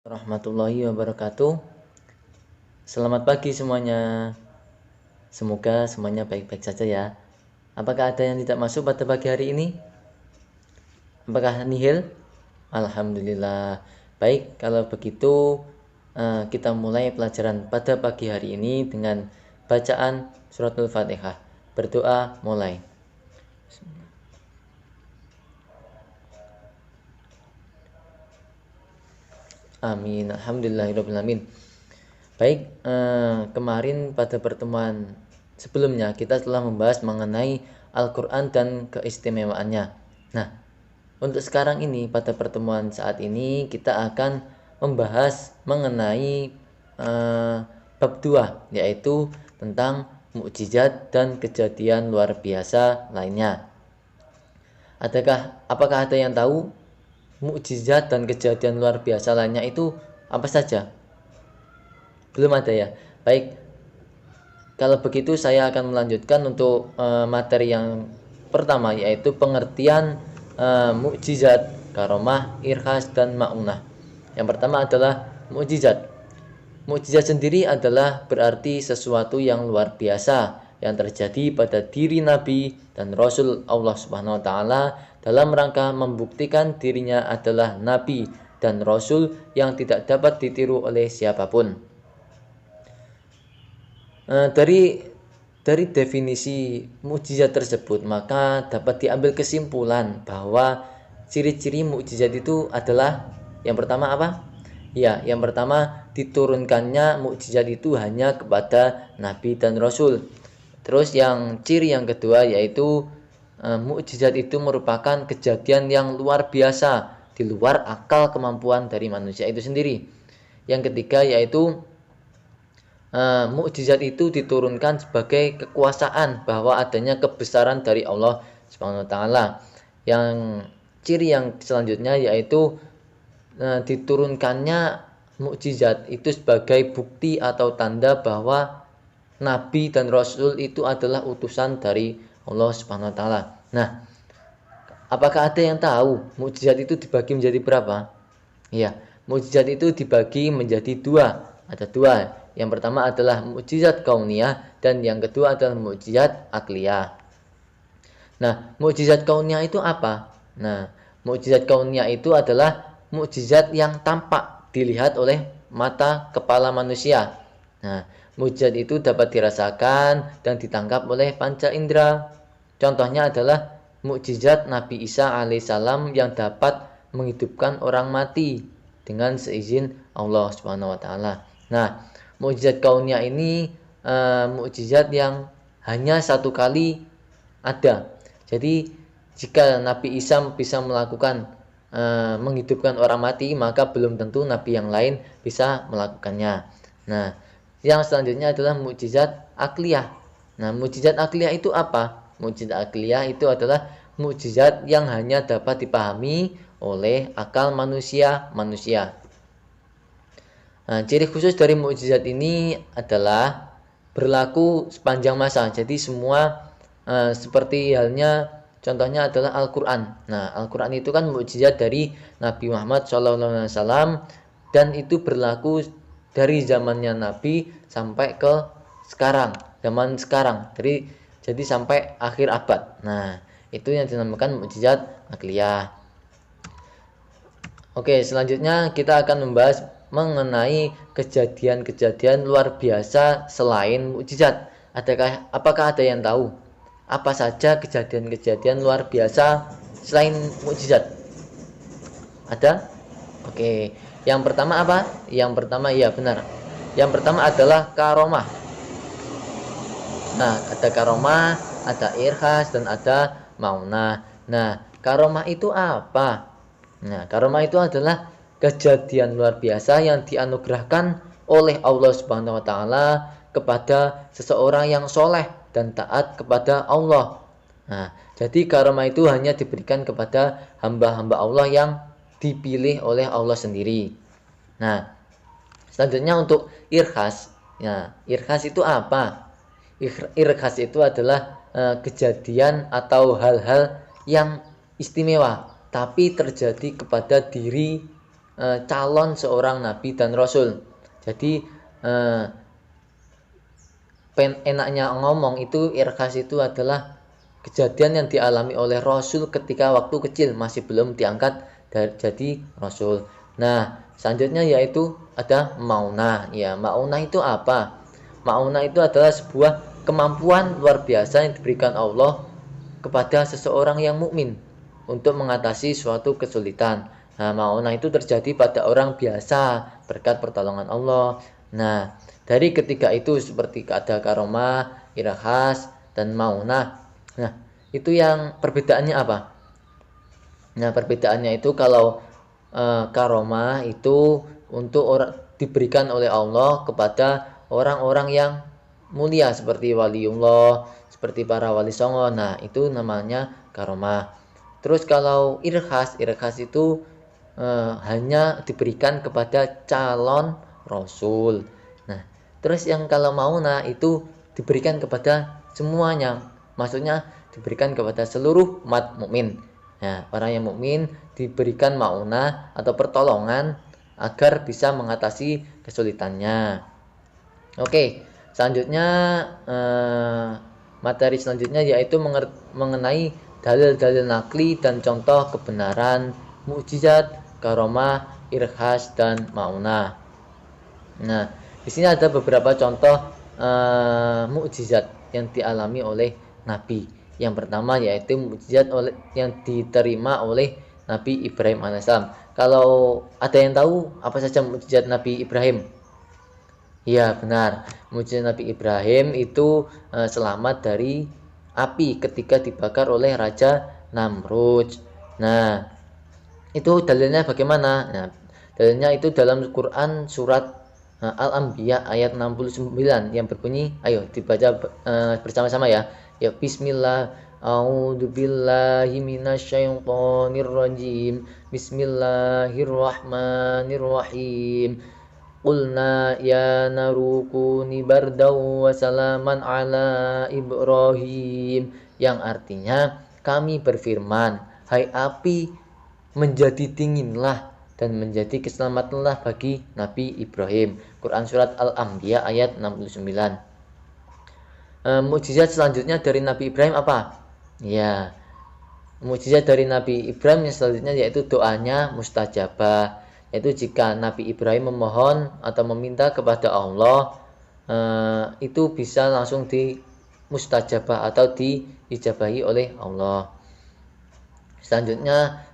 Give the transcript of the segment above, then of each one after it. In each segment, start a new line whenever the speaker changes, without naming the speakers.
Warahmatullahi wabarakatuh. Selamat pagi semuanya. Semoga semuanya baik-baik saja ya. Apakah ada yang tidak masuk pada pagi hari ini? Apakah nihil? Alhamdulillah. Baik, kalau begitu kita mulai pelajaran pada pagi hari ini dengan bacaan suratul Fatihah. Berdoa mulai. Amin. Alhamdulillahirrahmanirrahim. Baik, kemarin pada pertemuan sebelumnya kita telah membahas mengenai Al-Quran dan keistimewaannya. Nah, untuk sekarang ini pada pertemuan saat ini kita akan membahas mengenai bab 2, yaitu tentang mukjizat dan kejadian luar biasa lainnya. Apakah ada yang tahu mukjizat dan kejadian luar biasa lainnya itu apa saja? Belum ada ya. Baik, kalau begitu saya akan melanjutkan untuk materi yang pertama, yaitu pengertian mukjizat, karomah, irhas, dan ma'unah. Yang pertama adalah mukjizat. Mukjizat sendiri adalah berarti sesuatu yang luar biasa yang terjadi pada diri Nabi dan Rasul Allah Subhanahu wa taala dalam rangka membuktikan dirinya adalah Nabi dan Rasul yang tidak dapat ditiru oleh siapapun. Dari definisi mukjizat tersebut, maka dapat diambil kesimpulan bahwa ciri-ciri mukjizat itu adalah yang pertama apa? Ya, yang pertama diturunkannya mukjizat itu hanya kepada Nabi dan Rasul. Terus ciri yang kedua yaitu mukjizat itu merupakan kejadian yang luar biasa di luar akal kemampuan dari manusia itu sendiri. Yang ketiga yaitu mukjizat itu diturunkan sebagai kekuasaan, bahwa adanya kebesaran dari Allah Subhanahu wa taala. Yang ciri yang selanjutnya yaitu diturunkannya mukjizat itu sebagai bukti atau tanda bahwa Nabi dan Rasul itu adalah utusan dari Allah Subhanahu wa taala. Nah, apakah ada yang tahu mukjizat itu dibagi menjadi berapa? Ya, mukjizat itu dibagi menjadi dua. Ada dua. Yang pertama adalah mukjizat kauniyah dan yang kedua adalah mukjizat akliyah. Nah, mukjizat kauniyah itu apa? Nah, mukjizat kauniyah itu adalah mukjizat yang tampak dilihat oleh mata kepala manusia. Nah, mukjizat itu dapat dirasakan dan ditangkap oleh panca indera. Contohnya adalah mukjizat Nabi Isa alaihissalam yang dapat menghidupkan orang mati dengan seizin Allah Subhanahu wa taala. Nah, mukjizat kauniyah ini mukjizat yang hanya satu kali ada. Jadi jika Nabi Isa bisa melakukan menghidupkan orang mati, maka belum tentu nabi yang lain bisa melakukannya. Nah, yang selanjutnya adalah mukjizat akliyah. Nah, mukjizat akliyah itu apa? Mukjizat akliyah itu adalah mukjizat yang hanya dapat dipahami oleh akal manusia. Nah, ciri khusus dari mukjizat ini adalah berlaku sepanjang masa. Jadi semua seperti halnya contohnya adalah Al-Quran. Nah, Al-Quran itu kan mukjizat dari Nabi Muhammad SAW dan itu berlaku dari zamannya Nabi sampai ke zaman sekarang. Jadi sampai akhir abad. Nah, itu yang dinamakan mukjizat akliyah. Oke, selanjutnya kita akan membahas mengenai kejadian-kejadian luar biasa selain mukjizat. Apakah ada yang tahu apa saja kejadian-kejadian luar biasa selain mukjizat? Ada? Oke. Yang pertama apa? Yang pertama ya benar. Yang pertama adalah karomah. Nah, ada karomah, ada irhas dan ada maunah. Nah, karomah itu apa? Nah, karomah itu adalah kejadian luar biasa yang dianugerahkan oleh Allah Subhanahu wa taala kepada seseorang yang soleh dan taat kepada Allah. Nah, jadi karomah itu hanya diberikan kepada hamba-hamba Allah yang dipilih oleh Allah sendiri. Nah, selanjutnya untuk irhas. Ya, irhas itu apa? Irhas itu adalah kejadian atau hal-hal yang istimewa tapi terjadi kepada diri calon seorang nabi dan rasul. Jadi enaknya ngomong itu irkhas itu adalah kejadian yang dialami oleh Rasul ketika waktu kecil masih belum diangkat jadi Rasul. Nah, selanjutnya yaitu ada maunah. Ya, maunah itu apa? Maunah itu adalah sebuah kemampuan luar biasa yang diberikan Allah kepada seseorang yang mukmin untuk mengatasi suatu kesulitan. Nah, maunah itu terjadi pada orang biasa berkat pertolongan Allah. Nah, dari ketiga itu seperti ada karomah, irkhas, dan maunah. Nah, itu yang perbedaannya apa? Nah, perbedaannya itu kalau karomah itu untuk orang diberikan oleh Allah kepada orang-orang yang mulia seperti waliullah, seperti para wali songo. Nah, itu namanya karomah. Terus kalau irkhas itu hanya diberikan kepada calon rasul. Nah, terus yang kalau mauna itu diberikan kepada semuanya. Maksudnya diberikan kepada seluruh umat mukmin. Nah, orang yang mukmin diberikan mauna atau pertolongan agar bisa mengatasi kesulitannya. Oke, selanjutnya materi selanjutnya yaitu mengenai dalil-dalil nakli dan contoh kebenaran mukjizat, karomah, irkhas, dan maunah. Nah, di sini ada beberapa contoh mukjizat yang dialami oleh Nabi. Yang pertama yaitu mukjizat yang diterima oleh Nabi Ibrahim alaihissalam. Kalau ada yang tahu apa saja mukjizat Nabi Ibrahim? Ya, benar. Mukjizat Nabi Ibrahim itu selamat dari api ketika dibakar oleh Raja Namrud. Nah, itu dalilnya bagaimana? Nah, dalilnya itu dalam Quran surat Al-Anbiya ayat 69 yang berbunyi, ayo dibaca bersama-sama ya. Ya, bismillah, a'udzubillahi minasyaitonirrajim. Bismillahirrahmanirrahim. Qulna ya naru kuni bardaw wa salaman ala Ibrahim, yang artinya kami berfirman, hai api, menjadi dinginlah dan menjadi keselamatanlah bagi Nabi Ibrahim. Quran surat Al-Anbiya ayat 69. Mukjizat selanjutnya dari Nabi Ibrahim apa? Ya, mukjizat dari Nabi Ibrahim yang selanjutnya yaitu doanya mustajabah. Yaitu jika Nabi Ibrahim memohon atau meminta kepada Allah, itu bisa langsung di mustajabah atau diijabahi oleh Allah. Selanjutnya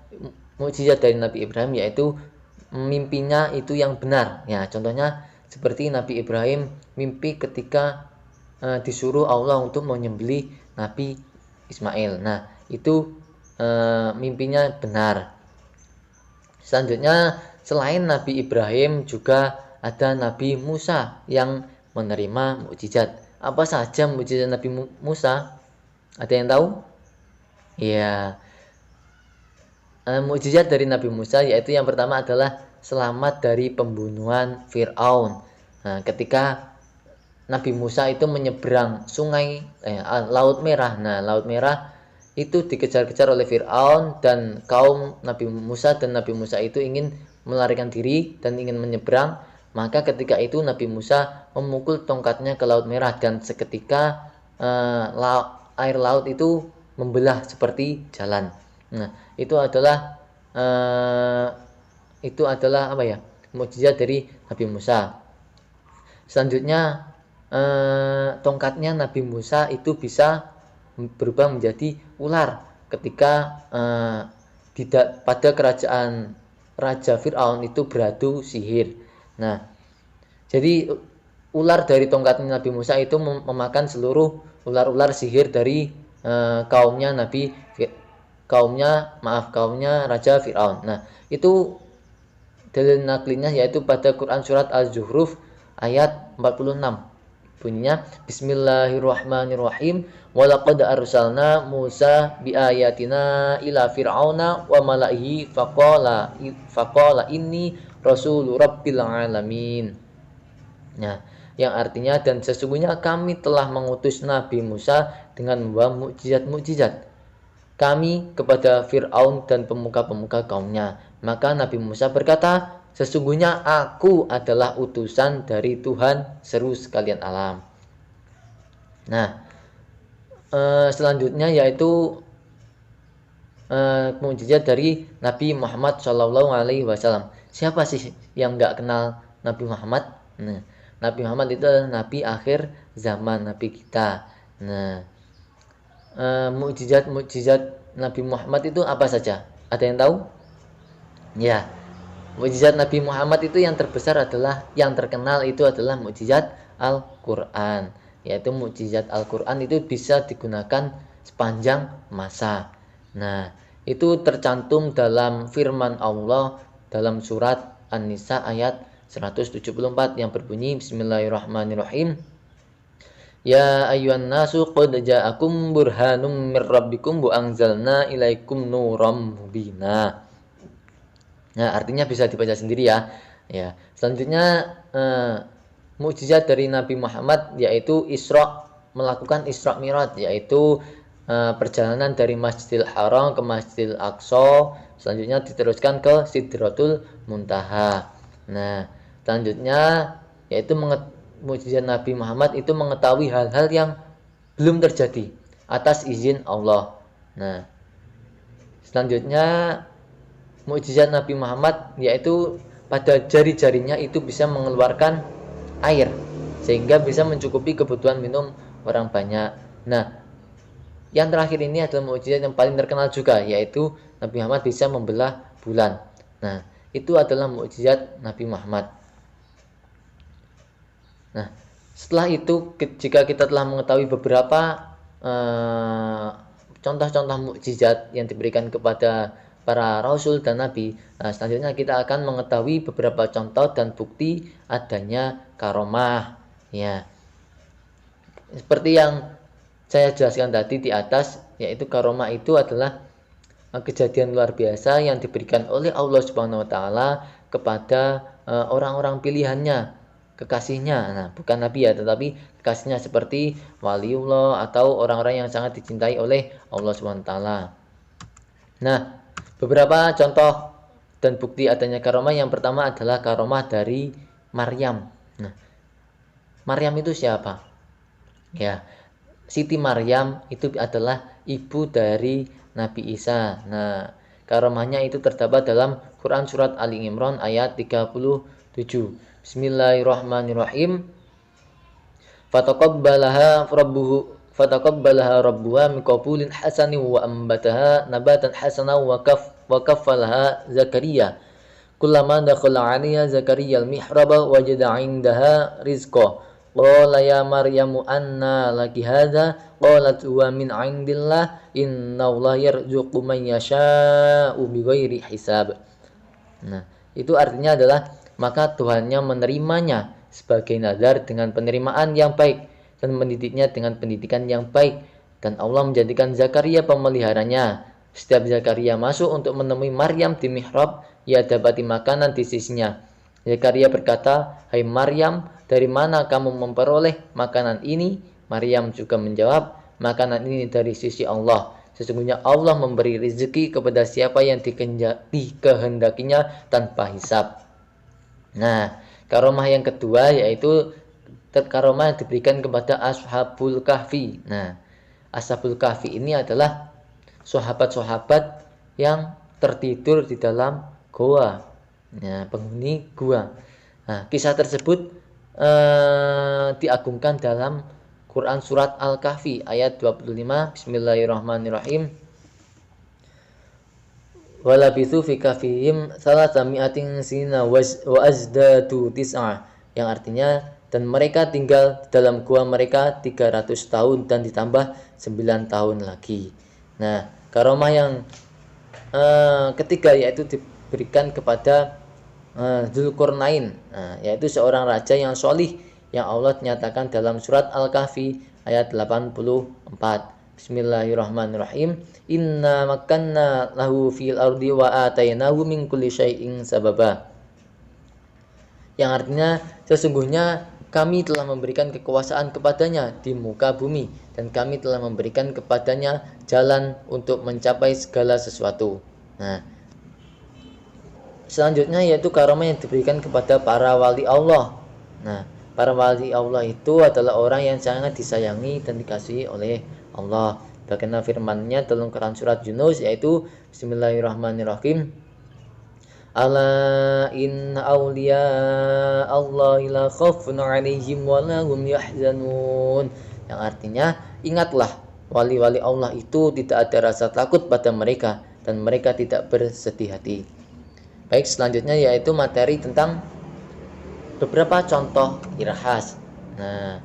mukjizat dari Nabi Ibrahim yaitu mimpinya itu yang benar. Ya, contohnya seperti Nabi Ibrahim mimpi ketika disuruh Allah untuk menyembelih Nabi Ismail. Nah, itu mimpinya benar. Selanjutnya, selain Nabi Ibrahim juga ada Nabi Musa yang menerima mukjizat. Apa saja mukjizat Nabi Musa? Ada yang tahu? Ya, mukjizat dari Nabi Musa yaitu yang pertama adalah selamat dari pembunuhan Fir'aun. Nah, ketika Nabi Musa itu menyeberang Laut Merah. Nah, Laut Merah itu dikejar-kejar oleh Fir'aun dan kaum Nabi Musa, dan Nabi Musa itu ingin melarikan diri dan ingin menyeberang. Maka ketika itu Nabi Musa memukul tongkatnya ke Laut Merah dan seketika air laut itu membelah seperti jalan. Nah, itu adalah apa ya? Mukjizat dari Nabi Musa. Selanjutnya tongkatnya Nabi Musa itu bisa berubah menjadi ular ketika pada kerajaan Raja Fir'aun itu beradu sihir. Nah, jadi ular dari tongkatnya Nabi Musa itu memakan seluruh ular-ular sihir dari kaumnya Raja Fir'aun. Nah, itu dalil naklinya yaitu pada Quran surat Az-Zukhruf ayat 46. Bunyinya bismillahirrahmanirrahim, walaqad arsalna Musa biayatina ila fir'auna wa mala'ihi faqala inni rasulu rabbil alamin. Nah, yang artinya dan sesungguhnya kami telah mengutus Nabi Musa dengan membawa mukjizat-mukjizat kami kepada Fir'aun dan pemuka-pemuka kaumnya. Maka Nabi Musa berkata, sesungguhnya aku adalah utusan dari Tuhan seru sekalian alam. Nah, selanjutnya yaitu mukjizat dari Nabi Muhammad Shallallahu Alaihi Wasallam. Siapa sih yang nggak kenal Nabi Muhammad? Nah, Nabi Muhammad itu adalah Nabi akhir zaman, Nabi kita. Nah, mukjizat Nabi Muhammad itu apa saja? Ada yang tahu? Ya, mukjizat Nabi Muhammad itu yang terbesar adalah, yang terkenal itu adalah mukjizat Al-Quran. Yaitu mukjizat Al-Quran itu bisa digunakan sepanjang masa. Nah, itu tercantum dalam firman Allah dalam surat An-Nisa ayat 174 yang berbunyi Bismillahirrahmanirrahim. Ya ayyuhan nasu qad ja'akum burhanum mir rabbikum wa anzalna ilaikum nuram mubina. Nah, artinya bisa dibaca sendiri ya. Ya, selanjutnya mukjizat dari Nabi Muhammad yaitu melakukan Isra Mi'raj, yaitu perjalanan dari Masjidil Haram ke Masjidil Aqsa, selanjutnya diteruskan ke Sidratul Muntaha. Nah, selanjutnya yaitu mukjizat Nabi Muhammad itu mengetahui hal-hal yang belum terjadi atas izin Allah. Nah, selanjutnya mukjizat Nabi Muhammad yaitu pada jari-jarinya itu bisa mengeluarkan air sehingga bisa mencukupi kebutuhan minum orang banyak. Nah, yang terakhir ini adalah mukjizat yang paling terkenal juga, yaitu Nabi Muhammad bisa membelah bulan. Nah, itu adalah mukjizat Nabi Muhammad. Nah, setelah itu jika kita telah mengetahui beberapa contoh-contoh mukjizat yang diberikan kepada para rasul dan nabi, nah selanjutnya kita akan mengetahui beberapa contoh dan bukti adanya karomah. Ya, seperti yang saya jelaskan tadi di atas, yaitu karomah itu adalah kejadian luar biasa yang diberikan oleh Allah Subhanahu wa taala kepada orang-orang pilihannya, kekasihnya. Nah, bukan nabi ya, tetapi kekasihnya seperti waliullah atau orang-orang yang sangat dicintai oleh Allah Subhanahu wa taala. Nah, beberapa contoh dan bukti adanya karomah, yang pertama adalah karomah dari Maryam. Nah, Maryam itu siapa? Ya, Siti Maryam itu adalah ibu dari Nabi Isa. Nah, karomahnya itu terdapat dalam Quran surat Ali Imran ayat 37. Bismillahirrahmanirrahim. Fataqabbalaha rabbuha min qabulin hasanin wa ambataha nabatan hasanan wa kaffalaha Zakaria. Kullama dakhala 'alaiha Zakaria al-mihraba wajada 'indaha rizqa. Qala ya Maryamu anna laki hadza? Qalat huwa min 'indillah innallaha yarzuqu man yasha'u bighairi hisab. Nah, itu artinya adalah maka Tuhannya menerimanya sebagai nazar dengan penerimaan yang baik dan mendidiknya dengan pendidikan yang baik, dan Allah menjadikan Zakaria pemeliharanya. Setiap Zakaria masuk untuk menemui Maryam di mihrab, ia dapati makanan di sisinya. Zakaria berkata, "Hai Maryam, dari mana kamu memperoleh makanan ini?" Maryam juga menjawab, "Makanan ini dari sisi Allah. Sesungguhnya Allah memberi rezeki kepada siapa yang dikehendakinya tanpa hisab." Nah, karomah yang kedua yaitu karomah yang diberikan kepada Ashabul Kahfi. Nah, Ashabul Kahfi ini adalah sahabat-sahabat yang tertidur di dalam goa. Nah, penghuni gua. Nah, kisah tersebut diagungkan dalam Quran surat Al-Kahfi ayat 25. Bismillahirrahmanirrahim. Walabithu fi kahfihim salasami'atin sina wa azdadu tis'ah, yang artinya dan mereka tinggal dalam gua mereka 300 tahun dan ditambah 9 tahun lagi. Nah, karomah yang ketiga yaitu diberikan kepada Dzulqarnain, yaitu seorang raja yang solih yang Allah nyatakan dalam surat Al-Kahfi ayat 84. Bismillahirrahmanirrahim. Inna makanna lahu fil ardi wa atainahu min kulli syai'in sababa. Yang artinya sesungguhnya kami telah memberikan kekuasaan kepadanya di muka bumi dan kami telah memberikan kepadanya jalan untuk mencapai segala sesuatu. Nah, Selanjutnya yaitu karomah yang diberikan kepada para wali Allah. Nah, para wali Allah itu adalah orang yang sangat disayangi dan dikasihi oleh Allah. Bagaimana firman-Nya dalam Quran surat Yunus, yaitu Bismillahirrahmanirrahim. Ala inna awliya Allah la khaufun 'alaihim wa la hum yahzanun. Yang artinya, ingatlah, wali-wali Allah itu tidak ada rasa takut pada mereka dan mereka tidak bersedih hati. Baik, selanjutnya yaitu materi tentang beberapa contoh irhas. Nah,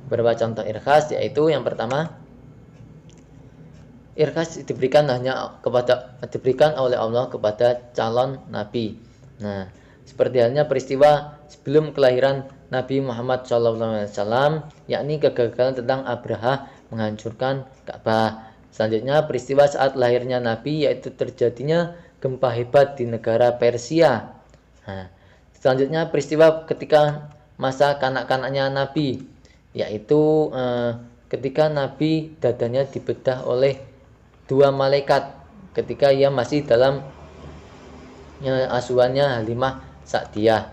beberapa contoh irhas yaitu yang pertama, irhas diberikan oleh Allah kepada calon nabi. Nah, seperti halnya peristiwa sebelum kelahiran Nabi Muhammad SAW, yakni kegagalan tentang Abraha menghancurkan Ka'bah. Selanjutnya peristiwa saat lahirnya Nabi, yaitu terjadinya gempa hebat di negara Persia. Nah, selanjutnya peristiwa ketika masa kanak-kanaknya Nabi, yaitu ketika Nabi dadanya dibedah oleh dua malaikat ketika ia masih dalam asuhannya Halimah Sa'diyah.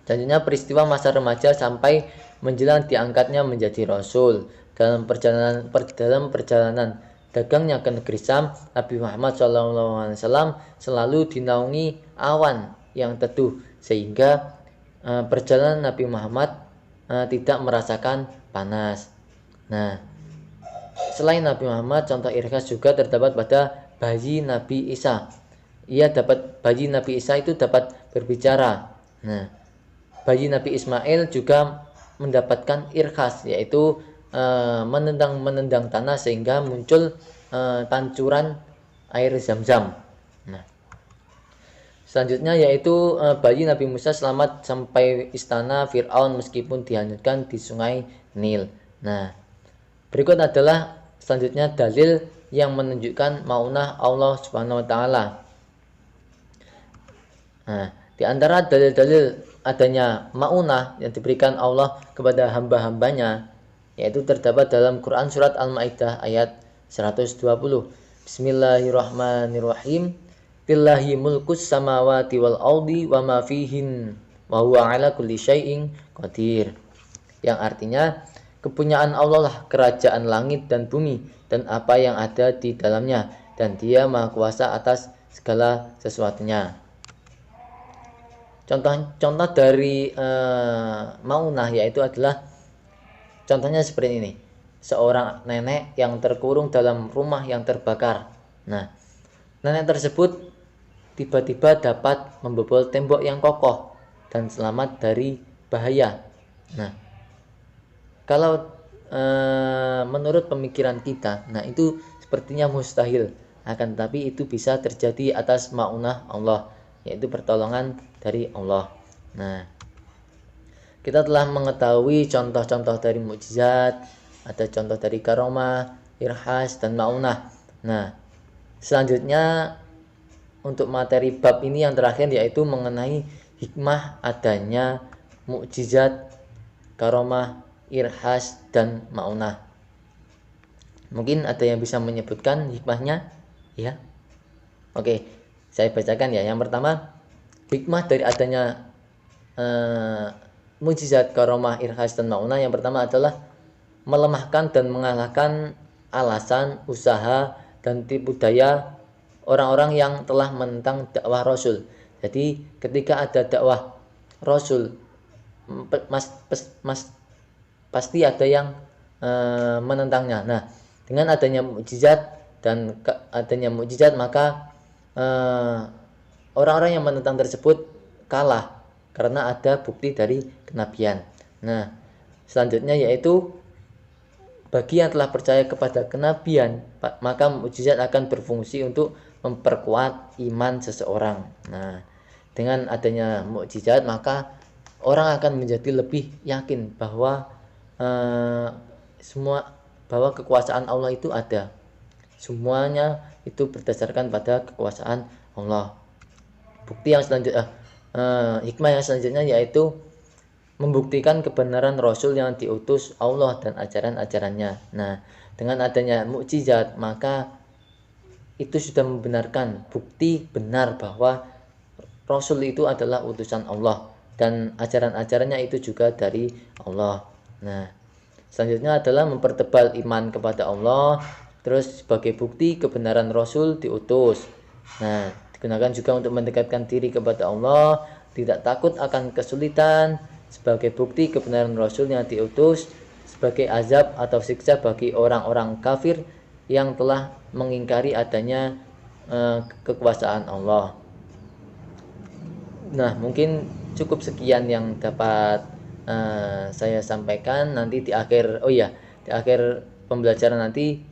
Selanjutnya peristiwa masa remaja sampai menjelang diangkatnya menjadi Rasul. Dalam perjalanan dagangnya ke negeri Syam, Nabi Muhammad SAW selalu dinaungi awan yang teduh, sehingga perjalanan Nabi Muhammad tidak merasakan panas. Nah, selain Nabi Muhammad, contoh irhas juga terdapat pada bayi Nabi Isa. Bayi Nabi Isa itu dapat berbicara. Nah, bayi Nabi Ismail juga mendapatkan irhas, yaitu menendang tanah sehingga muncul pancuran air Zam-Zam. Nah, selanjutnya yaitu bayi Nabi Musa selamat sampai istana Fir'aun meskipun dihanyutkan di sungai Nil. Nah, berikut adalah selanjutnya dalil yang menunjukkan maunah Allah Subhanahu wa taala. Nah, di antara dalil-dalil adanya maunah yang diberikan Allah kepada hamba-hambanya, yaitu terdapat dalam Quran surat Al-Maidah ayat 120. Bismillahirrahmanirrahim. Lillahi mulkus samawati wal ardi wa ma fihin wa huwa ala kulli syai'in qadir. Yang artinya, kepunyaan Allah lah kerajaan langit dan bumi dan apa yang ada di dalamnya, dan Dia Maha Kuasa atas segala sesuatunya. Contoh dari maunah yaitu adalah contohnya seperti ini. Seorang nenek yang terkurung dalam rumah yang terbakar. Nah, nenek tersebut tiba-tiba dapat membobol tembok yang kokoh dan selamat dari bahaya. Nah, kalau menurut pemikiran kita, nah itu sepertinya mustahil. Akan tetapi itu bisa terjadi atas maunah Allah, yaitu pertolongan dari Allah. Nah, kita telah mengetahui contoh-contoh dari mukjizat, ada contoh dari karomah, irhas, dan maunah. Nah, selanjutnya untuk materi bab ini yang terakhir yaitu mengenai hikmah adanya mukjizat, karomah, irhas, dan maunah. Mungkin ada yang bisa menyebutkan hikmahnya? Ya. Oke, saya bacakan ya. Yang pertama, hikmah dari adanya mukjizat, karomah, irhas, dan maunah yang pertama adalah melemahkan dan mengalahkan alasan, usaha, dan tipu daya orang-orang yang telah menentang dakwah Rasul. Jadi ketika ada dakwah Rasul, pasti ada yang menentangnya. Nah, dengan adanya mukjizat maka orang-orang yang menentang tersebut kalah karena ada bukti dari kenabian. Nah, selanjutnya yaitu bagi yang telah percaya kepada kenabian, maka mukjizat akan berfungsi untuk memperkuat iman seseorang. Nah, dengan adanya mukjizat maka orang akan menjadi lebih yakin bahwa bahwa kekuasaan Allah itu ada. Semuanya itu berdasarkan pada kekuasaan Allah. Bukti yang selanjutnya, hikmah yang selanjutnya yaitu membuktikan kebenaran Rasul yang diutus Allah dan ajaran-ajarannya. Nah, dengan adanya mukjizat maka itu sudah membenarkan bukti benar bahwa Rasul itu adalah utusan Allah dan ajaran-ajarannya itu juga dari Allah. Nah, selanjutnya adalah mempertebal iman kepada Allah, terus sebagai bukti kebenaran Rasul diutus. Nah, digunakan juga untuk mendekatkan diri kepada Allah, tidak takut akan kesulitan, sebagai bukti kebenaran Rasul yang diutus, sebagai azab atau siksa bagi orang-orang kafir yang telah mengingkari adanya kekuasaan Allah. Nah, mungkin cukup sekian yang dapat saya sampaikan. Nanti di akhir di akhir pembelajaran nanti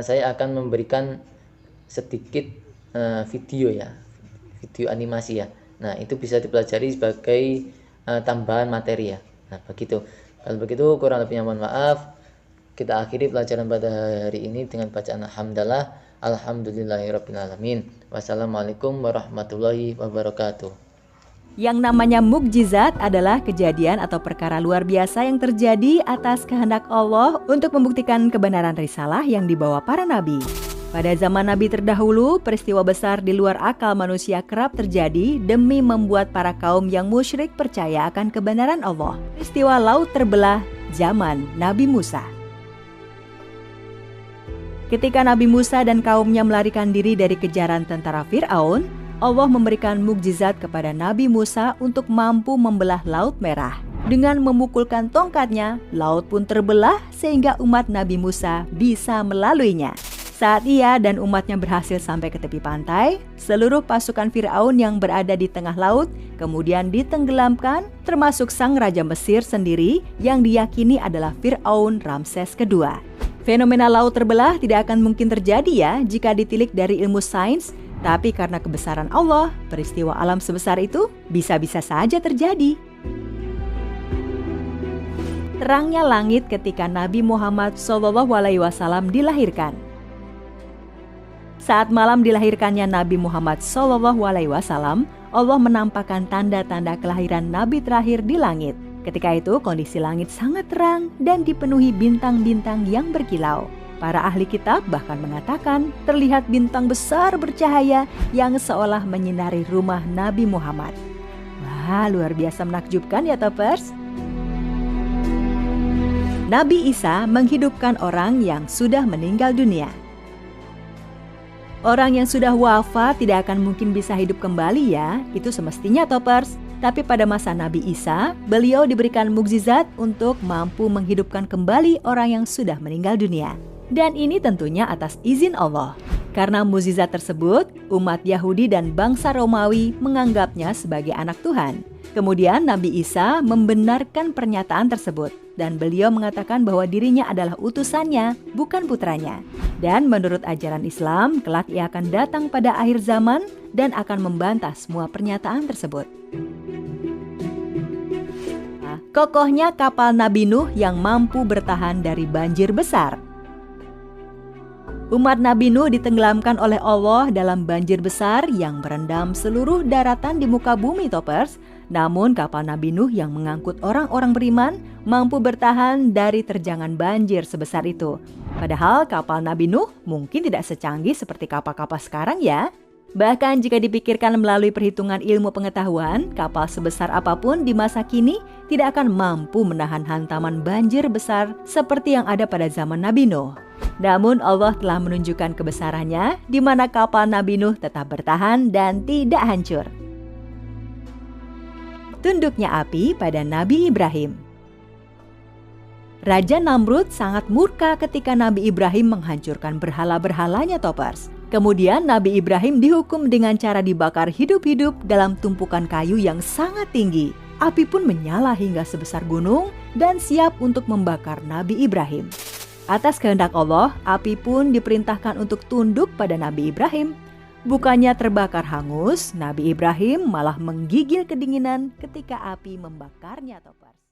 saya akan memberikan sedikit video animasi ya. Nah, itu bisa dipelajari sebagai tambahan materi ya. Nah, begitu. Kalau begitu kurang lebihnya mohon maaf. Kita akhiri pelajaran pada hari ini dengan bacaan alhamdulillah. Alhamdulillahirabbil alamin. Wassalamualaikum warahmatullahi wabarakatuh.
Yang namanya mukjizat adalah kejadian atau perkara luar biasa yang terjadi atas kehendak Allah untuk membuktikan kebenaran risalah yang dibawa para nabi. Pada zaman nabi terdahulu, peristiwa besar di luar akal manusia kerap terjadi demi membuat para kaum yang musyrik percaya akan kebenaran Allah. Peristiwa laut terbelah zaman Nabi Musa. Ketika Nabi Musa dan kaumnya melarikan diri dari kejaran tentara Fir'aun, Allah memberikan mukjizat kepada Nabi Musa untuk mampu membelah Laut Merah. Dengan memukulkan tongkatnya, laut pun terbelah sehingga umat Nabi Musa bisa melaluinya. Saat ia dan umatnya berhasil sampai ke tepi pantai, seluruh pasukan Fir'aun yang berada di tengah laut kemudian ditenggelamkan, termasuk sang Raja Mesir sendiri yang diyakini adalah Fir'aun Ramses II. Fenomena laut terbelah tidak akan mungkin terjadi ya jika ditilik dari ilmu sains, tapi karena kebesaran Allah, peristiwa alam sebesar itu bisa-bisa saja terjadi. Terangnya langit ketika Nabi Muhammad SAW dilahirkan. Saat malam dilahirkannya Nabi Muhammad SAW, Allah menampakkan tanda-tanda kelahiran Nabi terakhir di langit. Ketika itu kondisi langit sangat terang dan dipenuhi bintang-bintang yang berkilau. Para ahli kitab bahkan mengatakan terlihat bintang besar bercahaya yang seolah menyinari rumah Nabi Muhammad. Wah, luar biasa menakjubkan ya Topers. Nabi Isa menghidupkan orang yang sudah meninggal dunia. Orang yang sudah wafat tidak akan mungkin bisa hidup kembali ya, itu semestinya Topers. Tapi pada masa Nabi Isa, beliau diberikan mukjizat untuk mampu menghidupkan kembali orang yang sudah meninggal dunia. Dan ini tentunya atas izin Allah. Karena mukjizat tersebut, umat Yahudi dan bangsa Romawi menganggapnya sebagai anak Tuhan. Kemudian Nabi Isa membenarkan pernyataan tersebut. Dan beliau mengatakan bahwa dirinya adalah utusannya, bukan putranya. Dan menurut ajaran Islam, kelak ia akan datang pada akhir zaman dan akan membantah semua pernyataan tersebut. Kokohnya kapal Nabi Nuh yang mampu bertahan dari banjir besar. Umat Nabi Nuh ditenggelamkan oleh Allah dalam banjir besar yang merendam seluruh daratan di muka bumi Topers. Namun kapal Nabi Nuh yang mengangkut orang-orang beriman mampu bertahan dari terjangan banjir sebesar itu. Padahal kapal Nabi Nuh mungkin tidak secanggih seperti kapal-kapal sekarang ya. Bahkan jika dipikirkan melalui perhitungan ilmu pengetahuan, kapal sebesar apapun di masa kini tidak akan mampu menahan hantaman banjir besar seperti yang ada pada zaman Nabi Nuh. Namun Allah telah menunjukkan kebesarannya di mana kapal Nabi Nuh tetap bertahan dan tidak hancur. Tunduknya api pada Nabi Ibrahim. Raja Namrud sangat murka ketika Nabi Ibrahim menghancurkan berhala-berhalanya Topers. Kemudian Nabi Ibrahim dihukum dengan cara dibakar hidup-hidup dalam tumpukan kayu yang sangat tinggi. Api pun menyala hingga sebesar gunung dan siap untuk membakar Nabi Ibrahim. Atas kehendak Allah, api pun diperintahkan untuk tunduk pada Nabi Ibrahim. Bukannya terbakar hangus, Nabi Ibrahim malah menggigil kedinginan ketika api membakarnya Topers.